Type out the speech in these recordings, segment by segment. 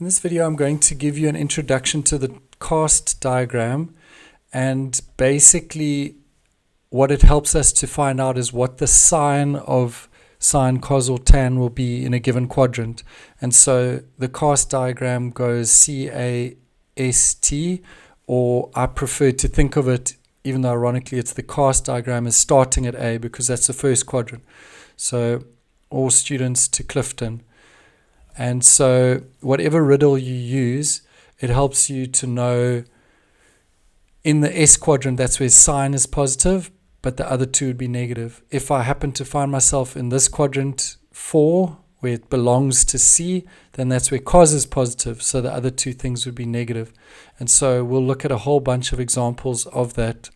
In this video, I'm going to give you an introduction to the cast diagram, and basically what it helps us to find out is what the sign of sine, cos, or tan will be in a given quadrant. And so the cast diagram goes C-A-S-T, or I prefer to think of it, even though ironically it's the cast diagram, is starting at A because that's the first quadrant. So all students to Clifton. And so whatever riddle you use, it helps you to know in the S quadrant, that's where sine is positive, but the other two would be negative. If I happen to find myself in this quadrant 4, where it belongs to C, then that's where cos is positive, so the other two things would be negative. And so we'll look at a whole bunch of examples of that.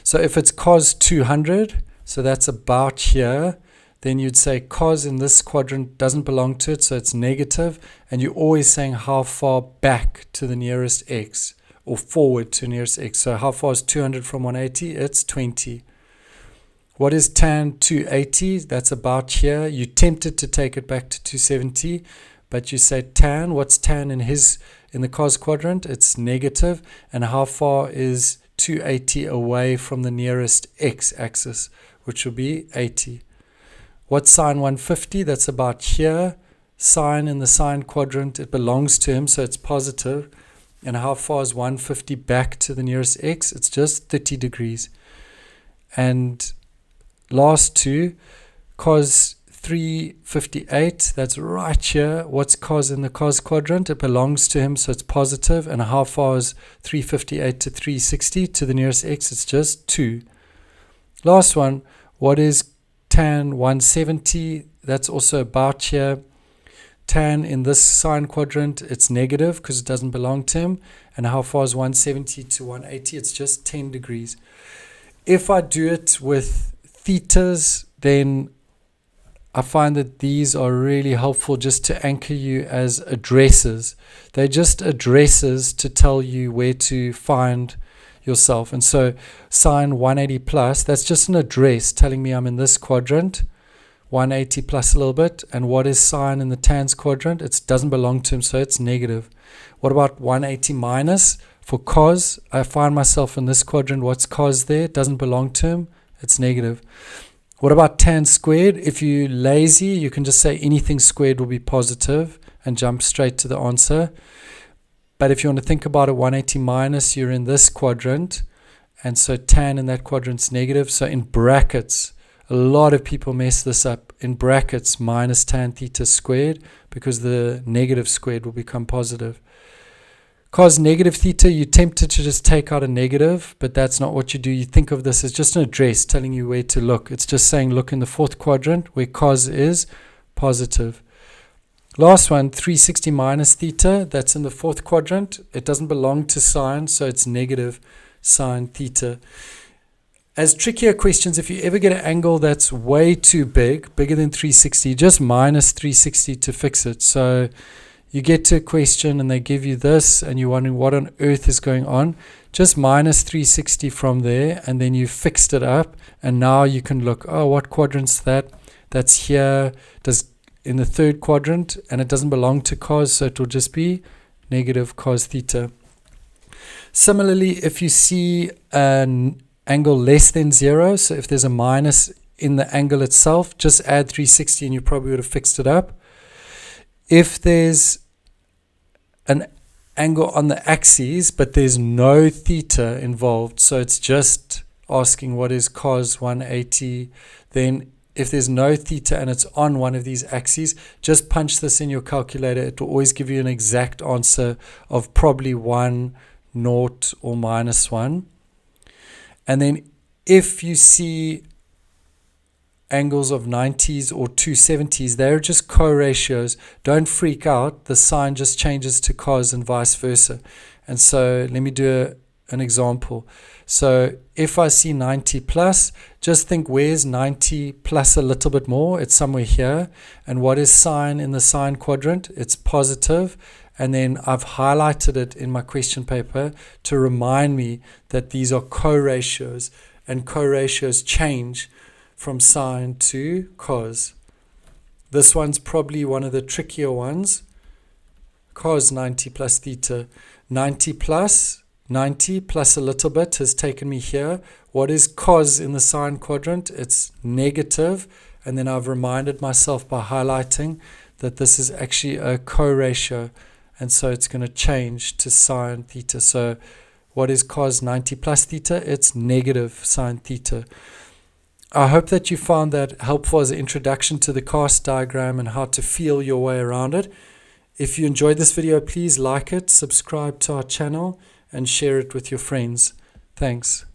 So if it's cos 200, so that's about here, then you'd say cos in this quadrant doesn't belong to it, so it's negative, and you're always saying how far back to the nearest x, or forward to nearest x. So how far is 200 from 180? It's 20. What is tan 280? That's about here. You're tempted to take it back to 270, but you say tan. What's tan in the cos quadrant? It's negative. And how far is 280 away from the nearest x-axis, which will be 80. What's sine 150? That's about here. Sine in the sine quadrant, it belongs to him, so it's positive. And how far is 150 back to the nearest x? It's just 30 degrees. And last two, cos 358, that's right here. What's cos in the cos quadrant? It belongs to him, so it's positive. And how far is 358 to 360 to the nearest x? It's just 2. Last one, what is tan 170? That's also about here. Tan in this sine quadrant, it's negative because it doesn't belong to him. And how far is 170 to 180? It's just 10 degrees. If I do it with thetas, then I find that these are really helpful just to anchor you as addresses. They're just addresses to tell you where to find yourself. And so sine 180 plus, that's just an address telling me I'm in this quadrant. 180 plus a little bit. And what is sine in the tans quadrant? It doesn't belong to him, so it's negative. What about 180 minus? For cos, I find myself in this quadrant. What's cos there? It doesn't belong to him. It's negative. What about tan squared? If you're lazy, you can just say anything squared will be positive and jump straight to the answer. But if you want to think about it, 180 minus, you're in this quadrant. And so tan in that quadrant's negative. So in brackets, a lot of people mess this up. In brackets, minus tan theta squared, because the negative squared will become positive. Cos negative theta, you're tempted to just take out a negative, but that's not what you do. You think of this as just an address telling you where to look. It's just saying look in the fourth quadrant where cos is positive. Last one, 360 minus theta, that's in the fourth quadrant. It doesn't belong to sine, so it's negative sine theta. As trickier questions, if you ever get an angle that's way too big, bigger than 360, just minus 360 to fix it. So you get to a question and they give you this and you're wondering what on earth is going on. Just minus 360 from there, and then you fixed it up, and now you can look, oh, what quadrant's that? That's here, in the third quadrant, and it doesn't belong to cos, so it will just be negative cos theta. Similarly, if you see an angle less than 0, so if there's a minus in the angle itself, just add 360 and you probably would have fixed it up. If there's an angle on the axes, but there's no theta involved, so it's just asking what is cos 180, then if there's no theta and it's on one of these axes, just punch this in your calculator. It will always give you an exact answer of probably 1, 0, or minus 1. And then if you see angles of 90s or 270s, they're just co-ratios. Don't freak out. The sign just changes to cos and vice versa. And so let me do an example. So if I see 90 plus, just think where's 90 plus a little bit more? It's somewhere here. And what is sine in the sine quadrant? It's positive. And then I've highlighted it in my question paper to remind me that these are co-ratios, and co-ratios change from sine to cos. This one's probably one of the trickier ones. cos 90 plus theta. 90 plus a little bit has taken me here. What is cos in the sine quadrant? It's negative. And then I've reminded myself by highlighting that this is actually a co-ratio. And so it's going to change to sine theta. So what is cos 90 plus theta? It's negative sine theta. I hope that you found that helpful as an introduction to the cast diagram and how to feel your way around it. If you enjoyed this video, please like it, subscribe to our channel, and share it with your friends. Thanks.